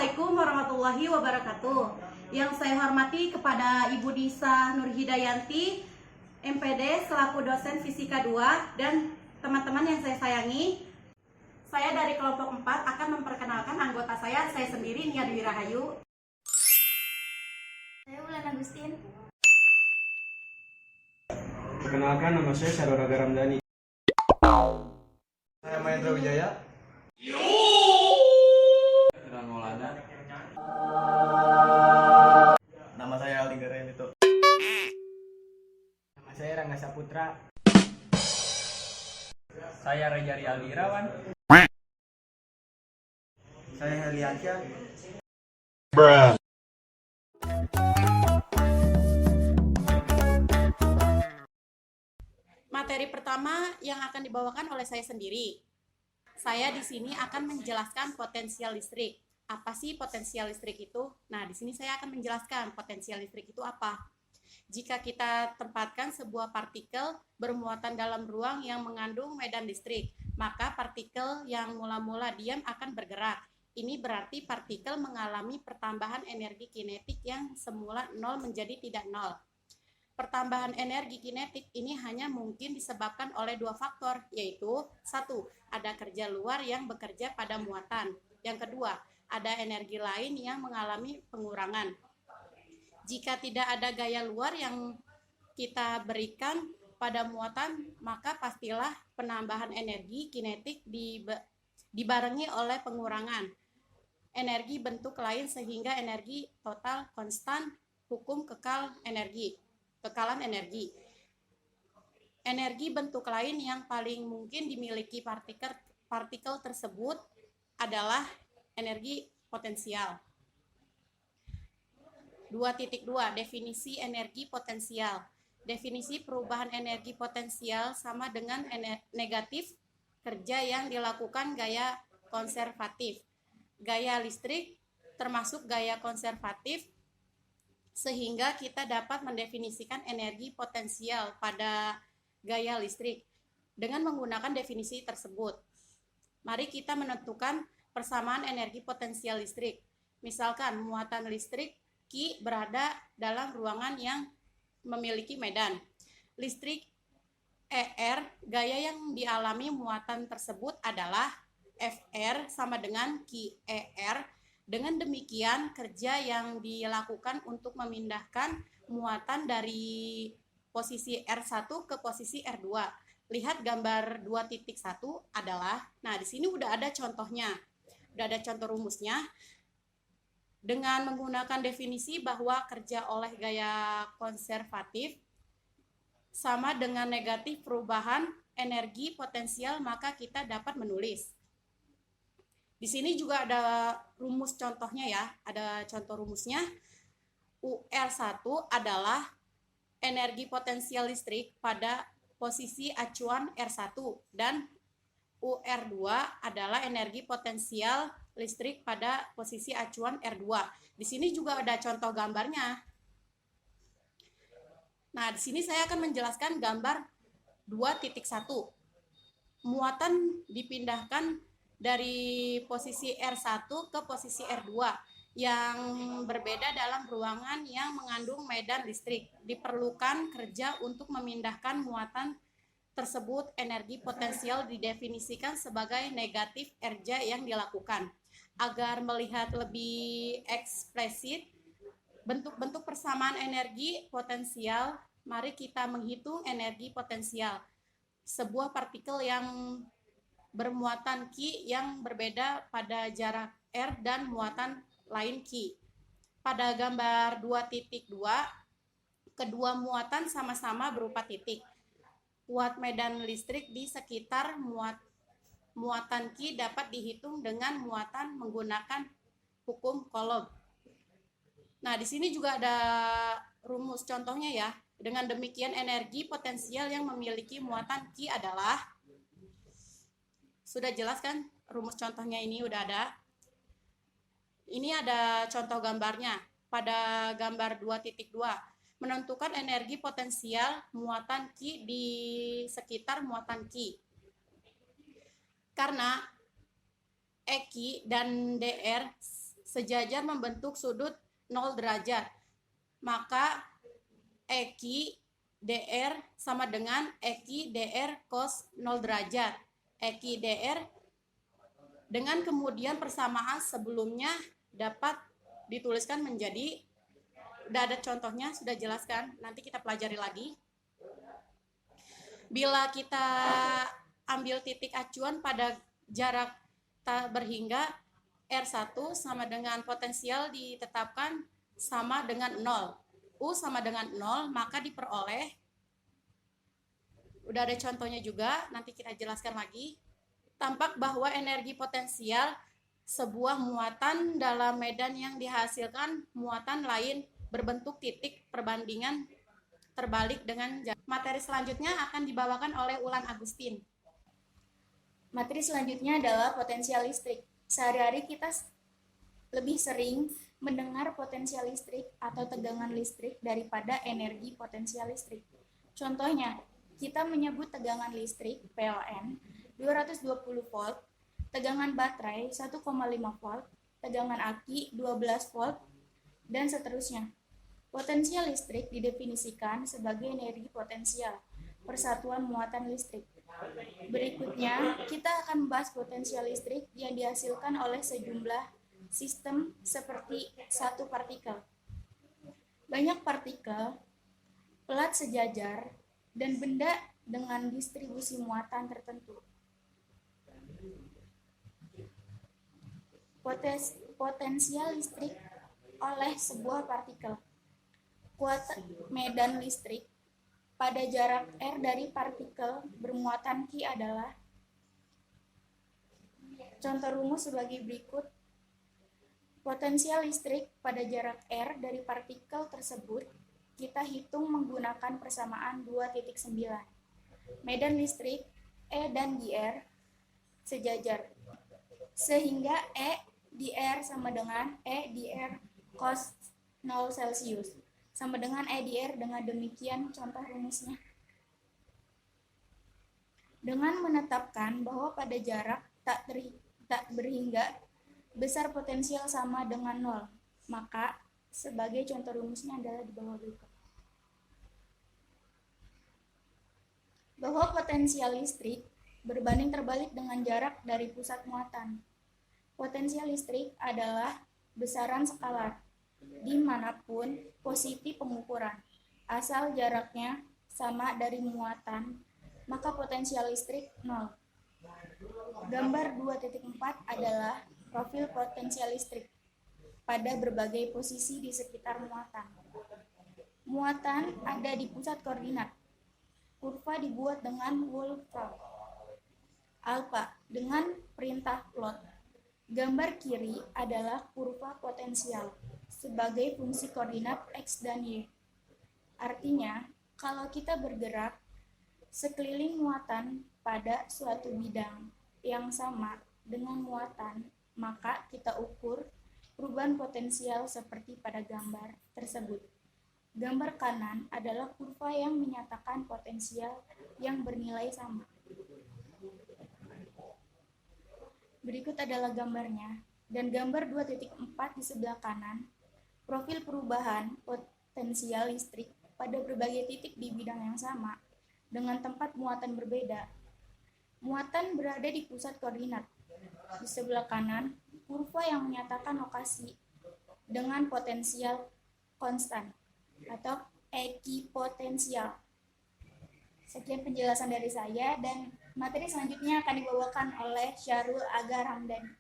Assalamualaikum warahmatullahi wabarakatuh. Yang saya hormati kepada Ibu Disa Nurhidayanti, MPD selaku dosen Fisika 2, dan teman-teman yang saya sayangi. Saya dari kelompok 4 akan memperkenalkan anggota saya sendiri, Nia Dwi Rahayu. Saya Wulan Agustin. Perkenalkan, nama saya Sarwaraga Ramdhani. Saya Mahendra Wijaya. Dan Maulana. Nama saya Aldi Garenito. Nama saya Rangga Saputra. Saya Rejari Aldi Irawan. Saya Heliansyah. Materi pertama yang akan dibawakan oleh saya sendiri. Saya di sini akan menjelaskan potensial listrik. Apa sih potensial listrik itu? Nah, di sini saya akan menjelaskan potensial listrik itu apa. Jika kita tempatkan sebuah partikel bermuatan dalam ruang yang mengandung medan listrik, maka partikel yang mula-mula diam akan bergerak. Ini berarti partikel mengalami pertambahan energi kinetik yang semula 0 menjadi tidak 0. Pertambahan energi kinetik ini hanya mungkin disebabkan oleh dua faktor, yaitu satu, ada kerja luar yang bekerja pada muatan. Yang kedua, ada energi lain yang mengalami pengurangan. Jika tidak ada gaya luar yang kita berikan pada muatan, maka pastilah penambahan energi kinetik dibarengi oleh pengurangan energi bentuk lain sehingga energi total konstan, hukum kekalan energi. Energi bentuk lain yang paling mungkin dimiliki partikel tersebut adalah energi potensial. 2.2 Definisi energi potensial. Definisi perubahan energi potensial sama dengan negatif kerja yang dilakukan gaya konservatif. Gaya listrik termasuk gaya konservatif, sehingga kita dapat mendefinisikan energi potensial pada gaya listrik dengan menggunakan definisi tersebut. Mari kita menentukan persamaan energi potensial listrik. Misalkan muatan listrik Q berada dalam ruangan yang memiliki medan. Listrik ER, gaya yang dialami muatan tersebut adalah FR sama dengan QER. Dengan demikian, kerja yang dilakukan untuk memindahkan muatan dari posisi R1 ke posisi R2. Lihat gambar 2.1 adalah, nah di sini udah ada contohnya. Udah ada contoh rumusnya. Dengan menggunakan definisi bahwa kerja oleh gaya konservatif sama dengan negatif perubahan energi potensial, maka kita dapat menulis. Di sini juga ada rumus contohnya ya, ada contoh rumusnya. UR1 adalah energi potensial listrik pada posisi acuan R1 dan UR2 adalah energi potensial listrik pada posisi acuan R2. Di sini juga ada contoh gambarnya. Nah, di sini saya akan menjelaskan gambar 2.1. Muatan dipindahkan dari posisi R1 ke posisi R2 yang berbeda dalam ruangan yang mengandung medan listrik. Diperlukan kerja untuk memindahkan muatan tersebut. Energi potensial didefinisikan sebagai negatif RJ yang dilakukan. Agar melihat lebih eksplisit bentuk-bentuk persamaan energi potensial, mari kita menghitung energi potensial sebuah partikel yang bermuatan Q yang berbeda pada jarak R dan muatan lain Q. Pada gambar 2.2, kedua muatan sama-sama berupa titik. Kuat medan listrik di sekitar muatan Q dapat dihitung dengan muatan menggunakan hukum Coulomb. Nah, di sini juga ada rumus contohnya ya. Dengan demikian energi potensial yang memiliki muatan Q adalah, sudah jelas kan rumus contohnya ini udah ada. Ini ada contoh gambarnya. Pada gambar 2.2, menentukan energi potensial muatan Q di sekitar muatan Q. Karena EQ dan DR sejajar membentuk sudut 0 derajat. Maka EQ DR sama dengan EQ DR cos 0 derajat. EQ DR dengan kemudian persamaan sebelumnya dapat dituliskan menjadi, udah ada contohnya, sudah jelaskan, nanti kita pelajari lagi. Bila kita ambil titik acuan pada jarak tak berhingga, R1 sama dengan potensial ditetapkan sama dengan 0. U sama dengan 0, maka diperoleh, udah ada contohnya juga, nanti kita jelaskan lagi. Tampak bahwa energi potensial sebuah muatan dalam medan yang dihasilkan muatan lain berbentuk titik perbandingan terbalik dengan jarak. Materi selanjutnya akan dibawakan oleh Ulan Agustin. Materi selanjutnya adalah potensial listrik. Sehari-hari kita lebih sering mendengar potensial listrik atau tegangan listrik daripada energi potensial listrik. Contohnya, kita menyebut tegangan listrik PLN 220 volt, tegangan baterai 1,5 volt, tegangan aki 12 volt, dan seterusnya. Potensial listrik didefinisikan sebagai energi potensial, persatuan muatan listrik. Berikutnya, kita akan membahas potensial listrik yang dihasilkan oleh sejumlah sistem seperti satu partikel, banyak partikel, pelat sejajar, dan benda dengan distribusi muatan tertentu. Potensial listrik oleh sebuah partikel. Kuat medan listrik pada jarak R dari partikel bermuatan Q adalah, contoh rumus sebagai berikut. Potensial listrik pada jarak R dari partikel tersebut kita hitung menggunakan persamaan 2.9. Medan listrik E dan dr sejajar, sehingga E dr sama dengan E dr cos 0 Celcius sama dengan E dr. Dengan demikian contoh rumusnya. Dengan menetapkan bahwa pada jarak tak berhingga besar potensial sama dengan 0, maka sebagai contoh rumusnya adalah di bawah berikut. Bahwa potensial listrik berbanding terbalik dengan jarak dari pusat muatan. Potensial listrik adalah besaran skalar dimanapun posisi pengukuran, asal jaraknya sama dari muatan, maka potensial listrik 0. Gambar 2.4 adalah profil potensial listrik pada berbagai posisi di sekitar muatan. Muatan ada di pusat koordinat. Kurva dibuat dengan Wolfram alpha dengan perintah plot. Gambar kiri adalah kurva potensial sebagai fungsi koordinat X dan Y. Artinya, kalau kita bergerak sekeliling muatan pada suatu bidang yang sama dengan muatan, maka kita ukur perubahan potensial seperti pada gambar tersebut. Gambar kanan adalah kurva yang menyatakan potensial yang bernilai sama. Berikut adalah gambarnya, dan gambar 2.4 di sebelah kanan, profil perubahan potensial listrik pada berbagai titik di bidang yang sama, dengan tempat muatan berbeda. Muatan berada di pusat koordinat. Di sebelah kanan, kurva yang menyatakan lokasi dengan potensial konstan atau ekipotensial. Sekian penjelasan dari saya, dan materi selanjutnya akan dibawakan oleh Syahrul Aga Ramdhani.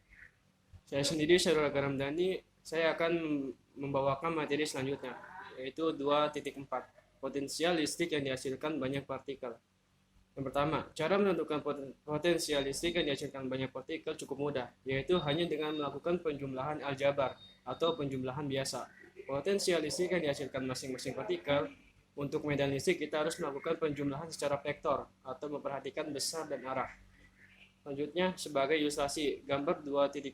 Saya sendiri Syarul Aga Ramdhani, saya akan membawakan materi selanjutnya, yaitu 2.4, potensial listrik yang dihasilkan banyak partikel. Yang pertama, cara menentukan potensial listrik yang dihasilkan banyak partikel cukup mudah, yaitu hanya dengan melakukan penjumlahan aljabar atau penjumlahan biasa. Potensial listrik yang dihasilkan masing-masing partikel, untuk medan listrik kita harus melakukan penjumlahan secara vektor atau memperhatikan besar dan arah. Selanjutnya, sebagai ilustrasi, gambar 2.7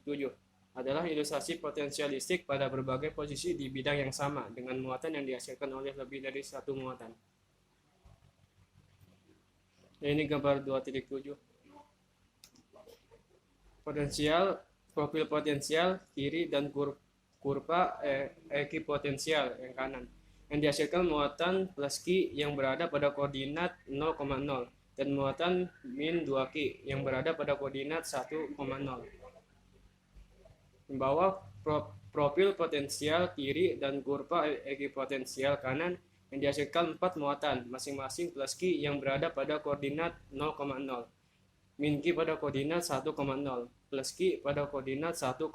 adalah ilustrasi potensial listrik pada berbagai posisi di bidang yang sama dengan muatan yang dihasilkan oleh lebih dari satu muatan. Ini gambar 2.7. Potensial, profil potensial, kiri dan kurva ekipotensial yang kanan, yang dihasilkan muatan plus Q yang berada pada koordinat 0,0 dan muatan min 2Q yang berada pada koordinat 1,0. Membawa profil potensial kiri dan kurva ekipotensial kanan yang dihasilkan 4 muatan masing-masing plus Q yang berada pada koordinat 0,0, min Q pada koordinat 1,0, plus Q pada koordinat 1,1,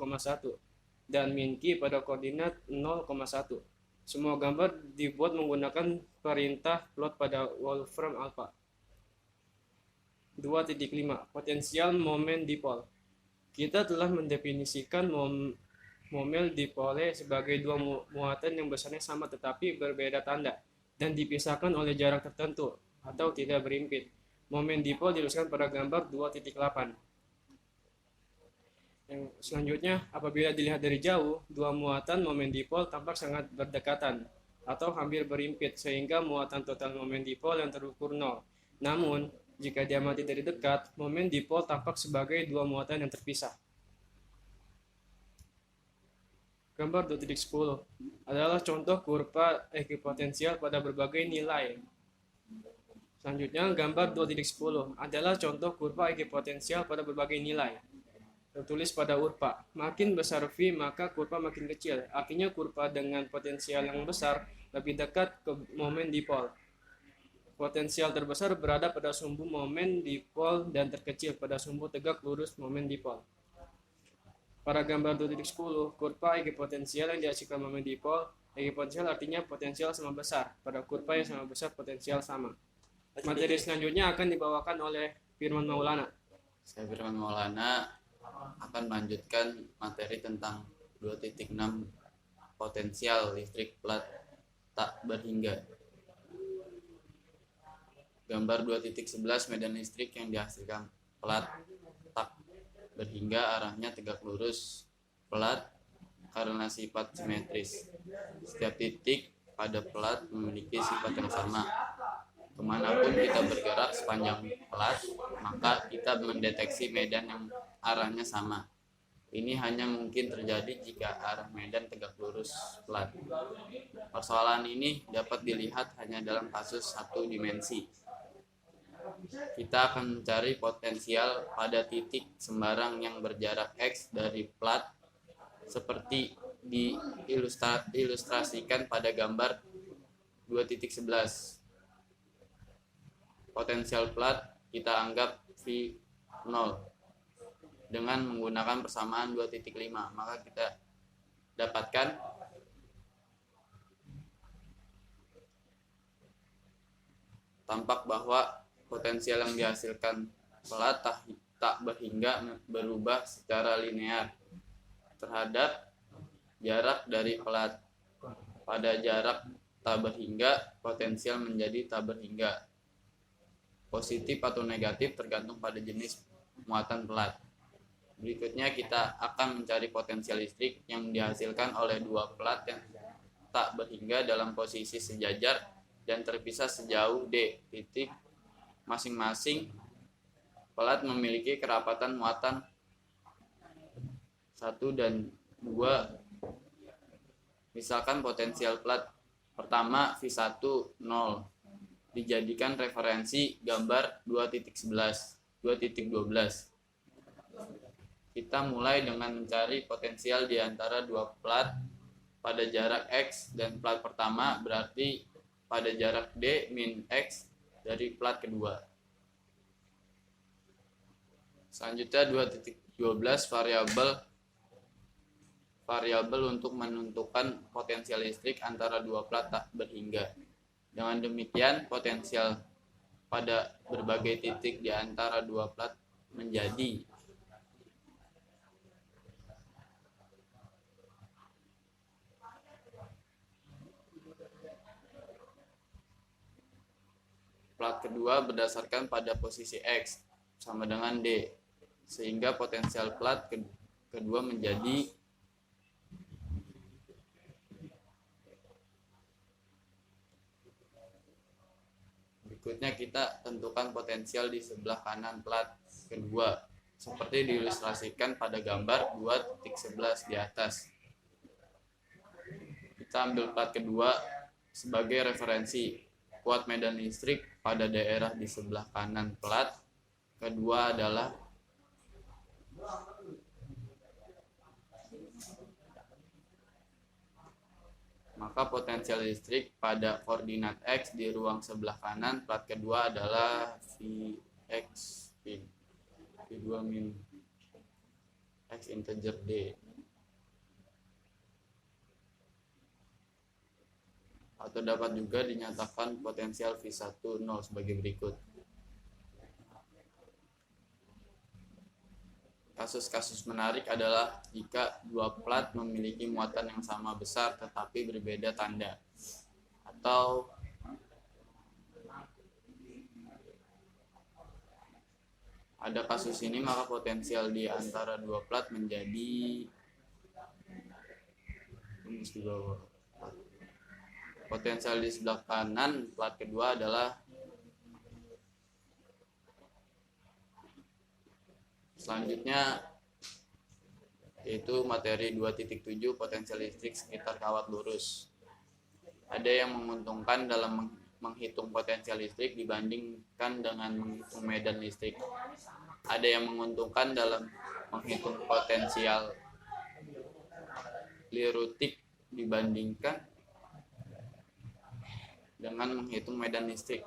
dan min Q pada koordinat 0,1. Semua gambar dibuat menggunakan perintah plot pada Wolfram alpha. 2.5 Potensial momen dipol. Kita telah mendefinisikan momen dipole sebagai dua muatan yang besarnya sama tetapi berbeda tanda dan dipisahkan oleh jarak tertentu atau tidak berimpit. Momen dipol dirumuskan pada gambar 2.8. Yang selanjutnya, apabila dilihat dari jauh, dua muatan momen dipol tampak sangat berdekatan atau hampir berimpit sehingga muatan total momen dipol yang terukur 0. Namun, jika diamati dari dekat, momen dipol tampak sebagai dua muatan yang terpisah. Gambar 2.10 adalah contoh kurva ekipotensial pada berbagai nilai. Selanjutnya, gambar 2.10 adalah contoh kurva ekipotensial pada berbagai nilai. Tertulis pada urpa, makin besar V maka kurva makin kecil. Artinya kurva dengan potensial yang besar lebih dekat ke momen dipol. Potensial terbesar berada pada sumbu momen dipol dan terkecil pada sumbu tegak lurus momen dipol. Pada gambar 2.10, kurva ekipotensial yang dihasilkan momen dipol, ekipotensial artinya potensial sama besar. Pada kurva yang sama besar, potensial sama. Materi selanjutnya akan dibawakan oleh Firman Maulana. Saya Firman Maulana akan melanjutkan materi tentang 2.6 potensial listrik plat tak berhingga. Gambar 2.11 medan listrik yang dihasilkan plat tak berhingga arahnya tegak lurus plat karena sifat simetris. Setiap titik pada plat memiliki sifat yang sama. Kemanapun kita bergerak sepanjang plat, maka kita mendeteksi medan yang arahnya sama. Ini hanya mungkin terjadi jika arah medan tegak lurus plat. Persoalan ini dapat dilihat hanya dalam kasus satu dimensi. Kita akan mencari potensial pada titik sembarang yang berjarak X dari plat seperti diilustrasikan pada gambar 2.11. Potensial plat kita anggap V0 dengan menggunakan persamaan 2.5, maka kita dapatkan tampak bahwa potensial yang dihasilkan plat tak berhingga berubah secara linear terhadap jarak dari plat. Pada jarak tak berhingga, potensial menjadi tak berhingga. Positif atau negatif tergantung pada jenis muatan plat. Berikutnya kita akan mencari potensial listrik yang dihasilkan oleh dua plat yang tak berhingga dalam posisi sejajar dan terpisah sejauh D titik. Masing-masing plat memiliki kerapatan muatan 1 dan 2. Misalkan potensial plat pertama V1 0 dijadikan referensi gambar 2.11, 2.12. Kita mulai dengan mencari potensial di antara dua plat pada jarak X dan plat pertama berarti pada jarak D min X dari plat kedua. Selanjutnya 2.12 variabel untuk menentukan potensial listrik antara dua plat tak berhingga. Dengan demikian potensial pada berbagai titik di antara dua plat menjadi plat kedua berdasarkan pada posisi X sama dengan D, sehingga potensial plat kedua menjadi berikutnya kita tentukan potensial di sebelah kanan plat kedua seperti diilustrasikan pada gambar 2.11 di atas. Kita ambil plat kedua sebagai referensi. Kuat medan listrik pada daerah di sebelah kanan plat kedua adalah maka potensial listrik pada koordinat X di ruang sebelah kanan plat kedua adalah Vx V2 min X integer D. Atau dapat juga dinyatakan potensial V1 0 sebagai berikut. Kasus-kasus menarik adalah jika dua plat memiliki muatan yang sama besar tetapi berbeda tanda. Atau ada kasus ini maka potensial di antara dua plat menjadi di bawah. Potensial di sebelah kanan plat kedua adalah selanjutnya yaitu materi 2.7 potensial listrik sekitar kawat lurus. Ada yang menguntungkan dalam menghitung potensial listrik dibandingkan dengan menghitung medan listrik. Ada yang menguntungkan dalam menghitung potensial lirutik dibandingkan dengan menghitung medan listrik.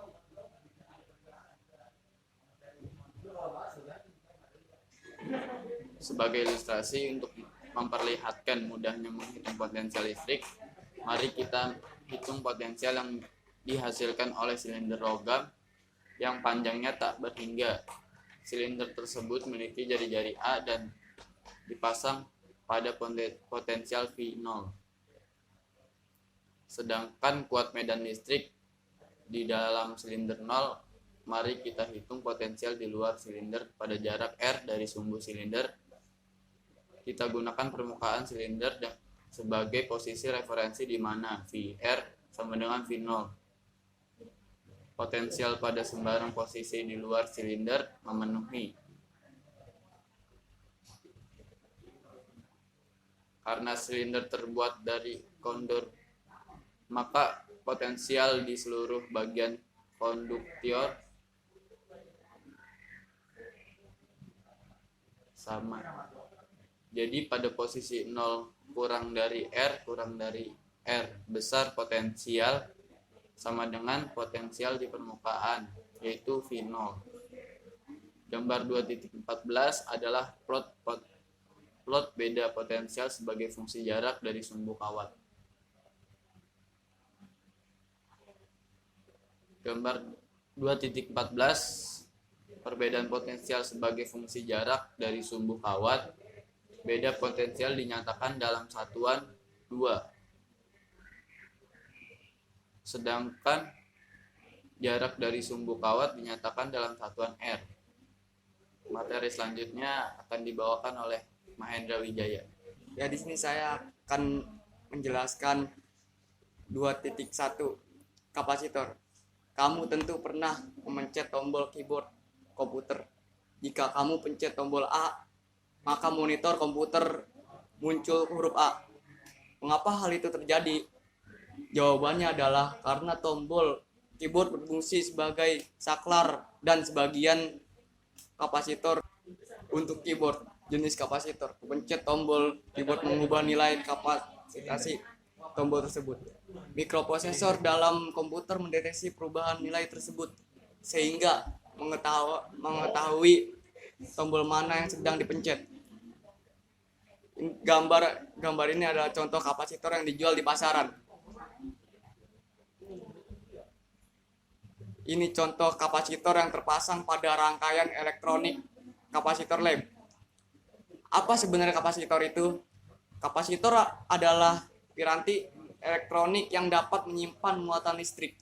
Sebagai ilustrasi untuk memperlihatkan mudahnya menghitung potensial listrik, mari kita hitung potensial yang dihasilkan oleh silinder logam yang panjangnya tak berhingga. Silinder tersebut memiliki jari-jari A dan dipasang pada potensial V0. Sedangkan kuat medan listrik di dalam silinder 0, mari kita hitung potensial di luar silinder pada jarak R dari sumbu silinder. Kita gunakan permukaan silinder sebagai posisi referensi di mana VR sama dengan V0. Potensial pada sembarang posisi di luar silinder memenuhi. Karena silinder terbuat dari kondor, maka potensial di seluruh bagian konduktor sama. Jadi pada posisi 0 kurang dari R kurang dari R besar potensial sama dengan potensial di permukaan, yaitu V0. Gambar 2.14 adalah plot beda potensial sebagai fungsi jarak dari sumbu kawat. Gambar 2.14 perbedaan potensial sebagai fungsi jarak dari sumbu kawat. Beda potensial dinyatakan dalam satuan 2. Sedangkan jarak dari sumbu kawat dinyatakan dalam satuan R. Materi selanjutnya akan dibawakan oleh Mahendra Wijaya. Ya, di sini saya akan menjelaskan 2.1 kapasitor. Kamu tentu pernah memencet tombol keyboard komputer. Jika kamu pencet tombol A, maka monitor komputer muncul huruf A. Mengapa hal itu terjadi? Jawabannya adalah karena tombol keyboard berfungsi sebagai saklar dan sebagian kapasitor untuk keyboard. Jenis kapasitor, pencet tombol keyboard mengubah nilai kapasitasi tombol tersebut. Mikroprosesor dalam komputer mendeteksi perubahan nilai tersebut sehingga mengetahui tombol mana yang sedang dipencet. Gambar ini adalah contoh kapasitor yang dijual di pasaran. Ini contoh kapasitor yang terpasang pada rangkaian elektronik kapasitor lab. Apa sebenarnya kapasitor itu? Kapasitor adalah piranti elektronik yang dapat menyimpan muatan listrik.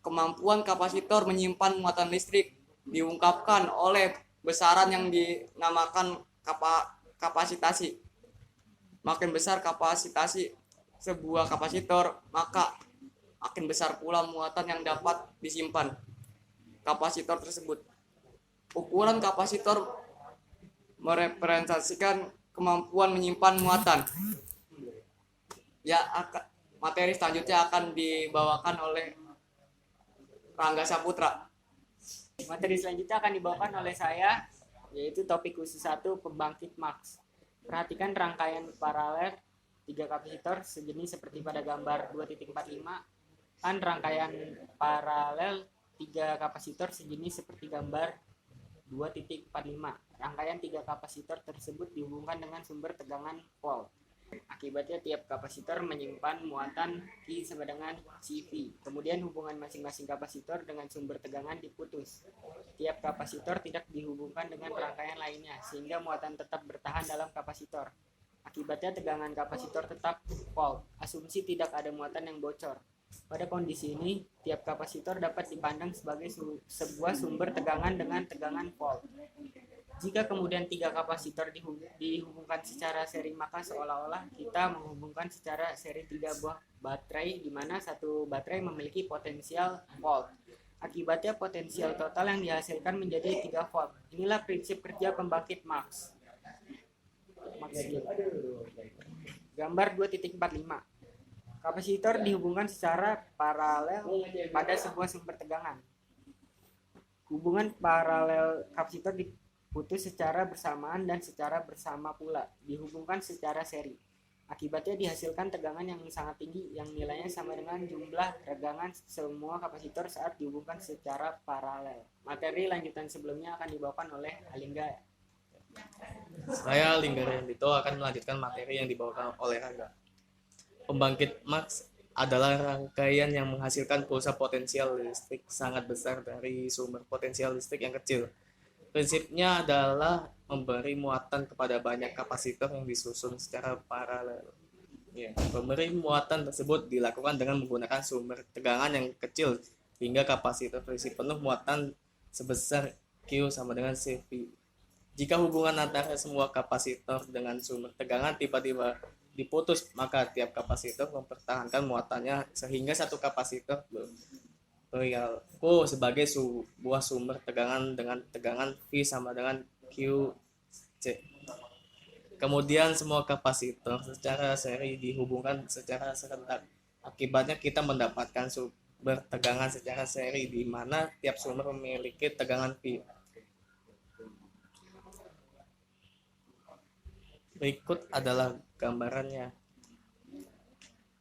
Kemampuan kapasitor menyimpan muatan listrik diungkapkan oleh besaran yang dinamakan kapasitasi. Makin besar kapasitasi sebuah kapasitor, maka makin besar pula muatan yang dapat disimpan kapasitor tersebut. Ukuran kapasitor merepresentasikan kemampuan menyimpan muatan. Materi selanjutnya akan dibawakan oleh Rangga Saputra. Materi selanjutnya akan dibawakan oleh saya, yaitu topik khusus 1, pembangkit Marx. Perhatikan rangkaian paralel 3 kapasitor sejenis seperti pada gambar 2.45. Kan rangkaian paralel 3 kapasitor sejenis seperti gambar 2.45. Rangkaian 3 kapasitor tersebut dihubungkan dengan sumber tegangan volt. Akibatnya tiap kapasitor menyimpan muatan Q sama dengan CV. Kemudian hubungan masing-masing kapasitor dengan sumber tegangan diputus. Tiap kapasitor tidak dihubungkan dengan rangkaian lainnya, sehingga muatan tetap bertahan dalam kapasitor. Akibatnya tegangan kapasitor tetap volt. Asumsi tidak ada muatan yang bocor. Pada kondisi ini, tiap kapasitor dapat dipandang sebagai sebuah sumber tegangan dengan tegangan volt. Jika kemudian 3 kapasitor dihubungkan secara seri, maka seolah-olah kita menghubungkan secara seri 3 buah baterai, di mana satu baterai memiliki potensial volt. Akibatnya potensial total yang dihasilkan menjadi 3 volt. Inilah prinsip kerja pembangkit Marx. Gambar 2.45. Kapasitor dihubungkan secara paralel pada sebuah sumber tegangan. Hubungan paralel kapasitor diputus secara bersamaan dan secara bersama pula dihubungkan secara seri. Akibatnya dihasilkan tegangan yang sangat tinggi yang nilainya sama dengan jumlah tegangan semua kapasitor saat dihubungkan secara paralel. Materi lanjutan sebelumnya akan dibawakan oleh Alingga. Saya Lingga Rendito akan melanjutkan materi yang dibawakan oleh Rangga. Pembangkit Marx adalah rangkaian yang menghasilkan pulsa potensial listrik sangat besar dari sumber potensial listrik yang kecil. Prinsipnya adalah memberi muatan kepada banyak kapasitor yang disusun secara paralel. Pemberi muatan tersebut dilakukan dengan menggunakan sumber tegangan yang kecil hingga kapasitor terisi penuh muatan sebesar Q sama dengan CV. Jika hubungan antara semua kapasitor dengan sumber tegangan tiba-tiba diputus, maka tiap kapasitor mempertahankan muatannya sehingga satu kapasitor berlaku sebagai sebuah sumber tegangan dengan tegangan V sama dengan QC. Kemudian semua kapasitor secara seri dihubungkan secara serentak. Akibatnya kita mendapatkan sumber tegangan secara seri di mana tiap sumber memiliki tegangan V. Berikut adalah gambarannya.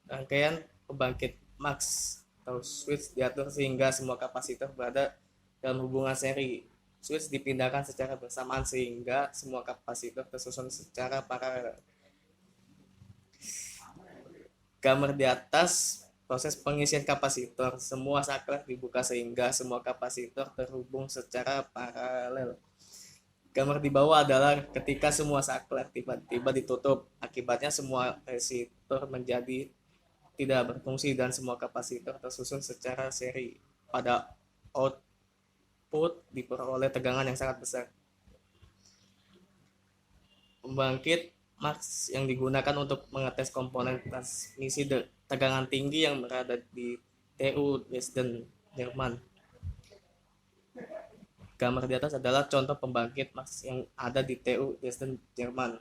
Rangkaian pembangkit Marx atau switch diatur sehingga semua kapasitor berada dalam hubungan seri. Switch dipindahkan secara bersamaan sehingga semua kapasitor tersusun secara paralel. Gambar di atas proses pengisian kapasitor. Semua saklar dibuka sehingga semua kapasitor terhubung secara paralel. Gambar di bawah adalah ketika semua saklar tiba-tiba ditutup. Akibatnya semua resistor menjadi tidak berfungsi dan semua kapasitor tersusun secara seri. Pada output diperoleh tegangan yang sangat besar. Pembangkit Marx yang digunakan untuk mengetes komponen transmisi tegangan tinggi yang berada di TU Dresden, Jerman. Gambar di atas adalah contoh pembangkit Marx yang ada di TU Dresden, Jerman.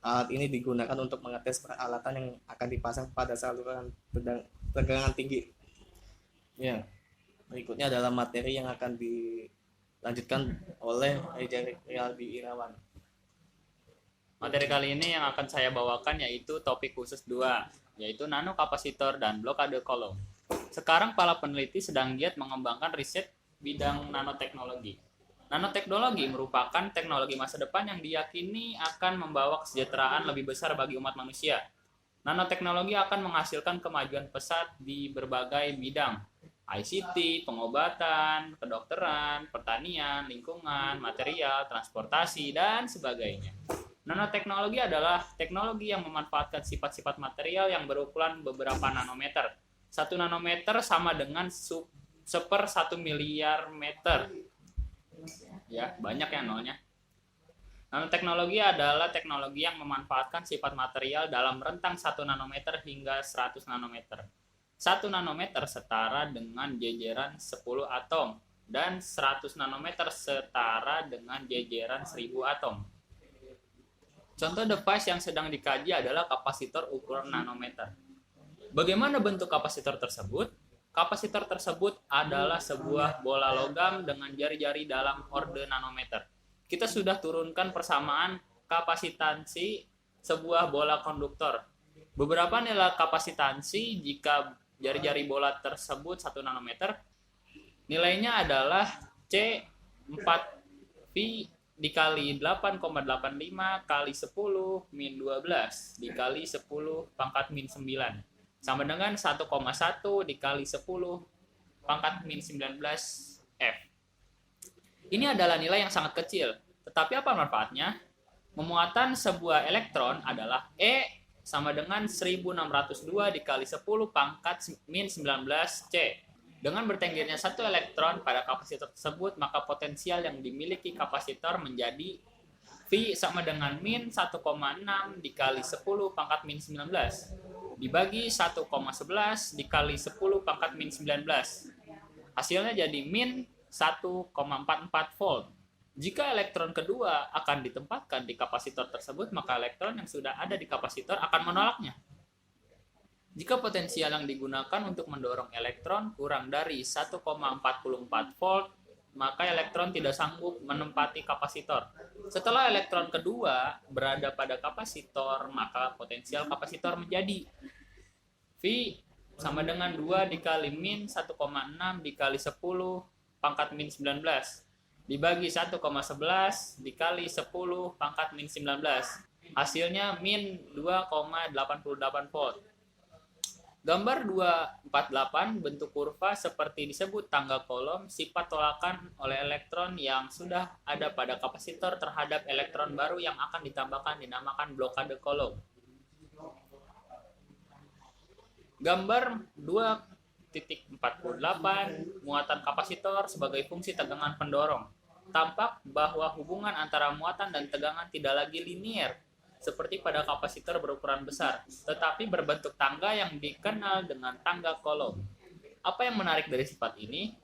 Alat ini digunakan untuk mengetes peralatan yang akan dipasang pada saluran tegangan tinggi. Berikutnya adalah materi yang akan dilanjutkan oleh Riyaldi Irawan. Materi kali ini yang akan saya bawakan yaitu topik khusus 2, yaitu nanokapasitor dan blokade kolom. Sekarang para peneliti sedang giat mengembangkan riset bidang nanoteknologi. Nanoteknologi merupakan teknologi masa depan yang diyakini akan membawa kesejahteraan lebih besar bagi umat manusia. Nanoteknologi akan menghasilkan kemajuan pesat di berbagai bidang, ICT, pengobatan, kedokteran, pertanian, lingkungan, material, transportasi, dan sebagainya. Nanoteknologi adalah teknologi yang memanfaatkan sifat-sifat material yang berukuran beberapa nanometer. 1 nanometer sama dengan 1/1 miliar meter. Ya, banyak ya nolnya. Nanoteknologi adalah teknologi yang memanfaatkan sifat material dalam rentang 1 nanometer hingga 100 nanometer. 1 nanometer setara dengan jejeran 10 atom dan 100 nanometer setara dengan jejeran 1000 atom. Contoh device yang sedang dikaji adalah kapasitor ukuran nanometer. Bagaimana bentuk kapasitor tersebut? Kapasitor tersebut adalah sebuah bola logam dengan jari-jari dalam orde nanometer. Kita sudah turunkan persamaan kapasitansi sebuah bola konduktor. Beberapa nilai kapasitansi jika jari-jari bola tersebut 1 nanometer, nilainya adalah C4V dikali 8,85 kali 10 min 12 dikali 10 pangkat min 9 sama dengan 1,1 dikali 10 pangkat min 19 F. Ini adalah nilai yang sangat kecil, tetapi apa manfaatnya? Memuatan sebuah elektron adalah E sama dengan 1602 dikali 10 pangkat min 19 C. Dengan bertenggernya satu elektron pada kapasitor tersebut, maka potensial yang dimiliki kapasitor menjadi V sama dengan min 1,6 dikali 10 pangkat min 19 dibagi 1,11 dikali 10 pangkat min 19. Hasilnya jadi min 1,44 volt. Jika elektron kedua akan ditempatkan di kapasitor tersebut, maka elektron yang sudah ada di kapasitor akan menolaknya. Jika potensial yang digunakan untuk mendorong elektron kurang dari 1,44 volt, maka elektron tidak sanggup menempati kapasitor. Setelah elektron kedua berada pada kapasitor, maka potensial kapasitor menjadi V sama dengan 2 dikali min 1,6 dikali 10 pangkat min 19 dibagi 1,11 dikali 10 pangkat min 19. Hasilnya min 2,88 volt. Gambar 248 bentuk kurva seperti disebut tangga kolom, sifat tolakan oleh elektron yang sudah ada pada kapasitor terhadap elektron baru yang akan ditambahkan dinamakan blokade kolom. Gambar 2.48 muatan kapasitor sebagai fungsi tegangan pendorong. Tampak bahwa hubungan antara muatan dan tegangan tidak lagi linier seperti pada kapasitor berukuran besar, tetapi berbentuk tangga yang dikenal dengan tangga kolom. Apa yang menarik dari sifat ini?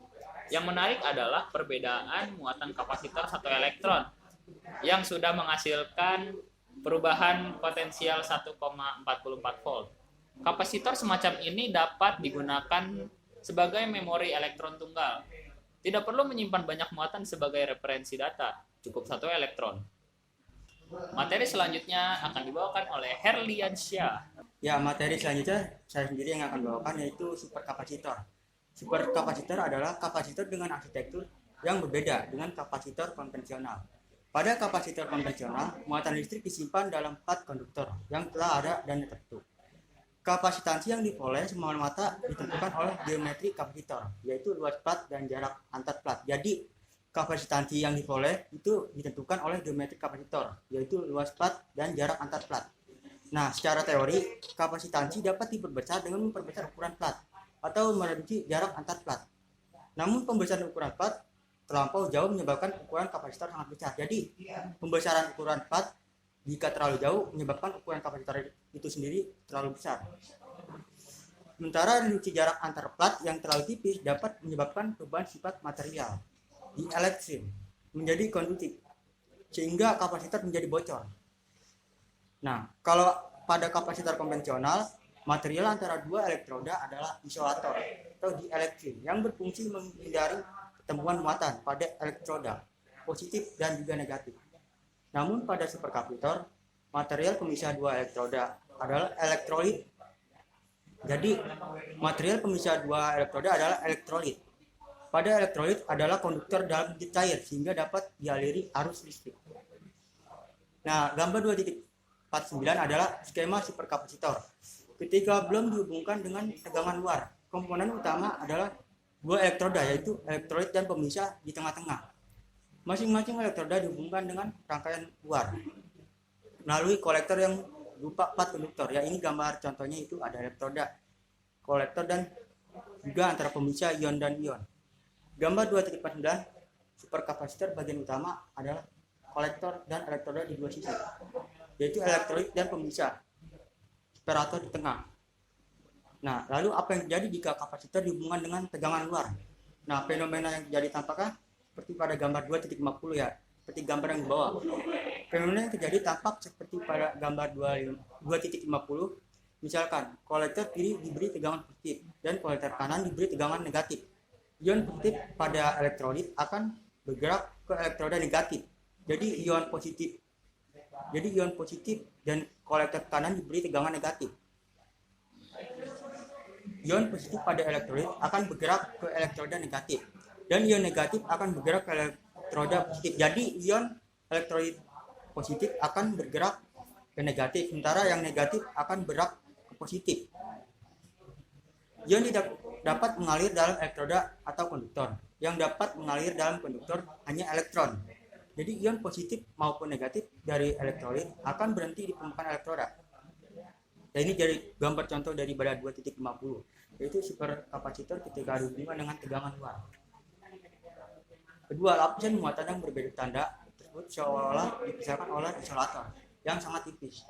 Yang menarik adalah perbedaan muatan kapasitor satu elektron yang sudah menghasilkan perubahan potensial 1,44 volt. Kapasitor semacam ini dapat digunakan sebagai memori elektron tunggal. Tidak perlu menyimpan banyak muatan sebagai referensi data, cukup satu elektron. Materi selanjutnya akan dibawakan oleh Herliansyah. Ya, materi selanjutnya saya sendiri yang akan bawakan yaitu superkapasitor. Superkapasitor adalah kapasitor dengan arsitektur yang berbeda dengan kapasitor konvensional. Pada kapasitor konvensional, muatan listrik disimpan dalam plat konduktor yang telah ada dan tertutup. Kapasitansi yang diperoleh semata-mata ditentukan oleh geometri kapasitor, yaitu luas plat dan jarak antar plat. Jadi, kapasitansi yang diperoleh itu ditentukan oleh geometri kapasitor, yaitu luas plat dan jarak antar plat. Nah, secara teori, kapasitansi dapat diperbesar dengan memperbesar ukuran plat atau mereduksi jarak antar plat. Namun, pembesaran ukuran plat terlampau jauh menyebabkan ukuran kapasitor sangat besar. Jadi, pembesaran ukuran plat jika terlalu jauh menyebabkan ukuran kapasitor itu sendiri terlalu besar. Sementara reduksi jarak antar plat yang terlalu tipis dapat menyebabkan perubahan sifat material dielektrik menjadi konduktif sehingga kapasitor menjadi bocor. Nah, kalau pada kapasitor konvensional, material antara dua elektroda adalah isolator atau dielektrik yang berfungsi menghindari pertemuan muatan pada elektroda positif dan juga negatif. Namun pada superkapasitor, material pemisah dua elektroda adalah elektrolit. Jadi, material pemisah dua elektroda adalah elektrolit. Pada elektrolit adalah konduktor dalam bentuk cair sehingga dapat dialiri arus listrik. Nah, gambar 2.49 adalah skema superkapasitor. Ketika belum dihubungkan dengan tegangan luar, komponen utama adalah dua elektroda yaitu elektrolit dan pemisah di tengah-tengah. Masing-masing elektroda dihubungkan dengan rangkaian luar melalui kolektor yang berupa plat konduktor. Ya, ini gambar contohnya itu ada elektroda, kolektor dan juga antara pemisah ion dan ion. Gambar 2.49 superkapasitor bagian utama adalah kolektor dan elektroda di dua sisi, yaitu elektrolit dan pemisah separator di tengah. Nah, lalu apa yang terjadi jika kapasitor dihubungkan dengan tegangan luar? Nah, fenomena yang terjadi tampaknya seperti pada gambar 2.50 ya, seperti gambar yang di bawah. Fenomena yang terjadi tampak seperti pada gambar 2.50. Misalkan, kolektor kiri diberi tegangan positif dan kolektor kanan diberi tegangan negatif. Ion positif pada elektrolit akan bergerak ke elektroda negatif. Jadi ion positif dan kolektor kanan diberi tegangan negatif. Ion positif pada elektrolit akan bergerak ke elektroda negatif dan ion negatif akan bergerak ke elektroda positif. Jadi ion elektrolit positif akan bergerak ke negatif, sementara yang negatif akan bergerak ke positif. Ion tidak dapat mengalir dalam elektroda atau konduktor. Yang dapat mengalir dalam konduktor hanya elektron. Jadi ion positif maupun negatif dari elektrolit akan berhenti di permukaan elektroda. Dan ini jadi gambar contoh dari pada 2.50, yaitu superkapasitor ketika dihubungkan dengan tegangan luar. Kedua, lapisan muatan yang berbeda tanda tersebut seolah dipisahkan oleh isolator yang sangat tipis.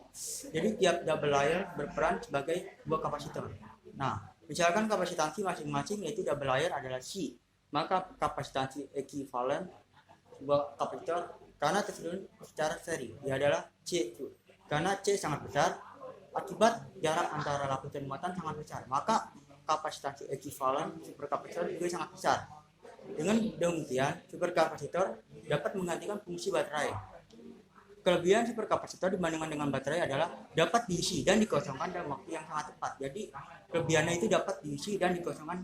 Jadi tiap double layer berperan sebagai dua kapasitor. Nah, misalkan kapasitansi masing-masing yaitu double layer adalah C, maka kapasitansi ekuivalen sebuah kapasitor karena tersusun secara seri dia adalah C. Karena C sangat besar, akibat jarak antara lapisan muatan sangat besar, maka kapasitansi ekuivalen superkapasitor juga sangat besar. Dengan demikian, superkapasitor dapat menggantikan fungsi baterai. Kelebihan superkapasitor dibandingkan dengan baterai adalah dapat diisi dan dikosongkan dalam waktu yang sangat cepat. Jadi, kelebihannya itu dapat diisi dan dikosongkan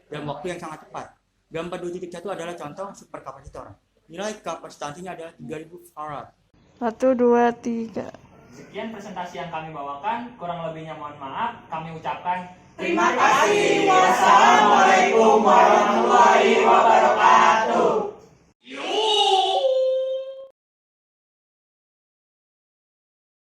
dalam waktu yang sangat cepat. Gambar 2.1 adalah contoh superkapasitor. Nilai kapasitansinya adalah 3000 farad. 1, 2, 3. Sekian presentasi yang kami bawakan, kurang lebihnya mohon maaf. Kami ucapkan terima kasih. Wassalamualaikum warahmatullahi wabarakatuh.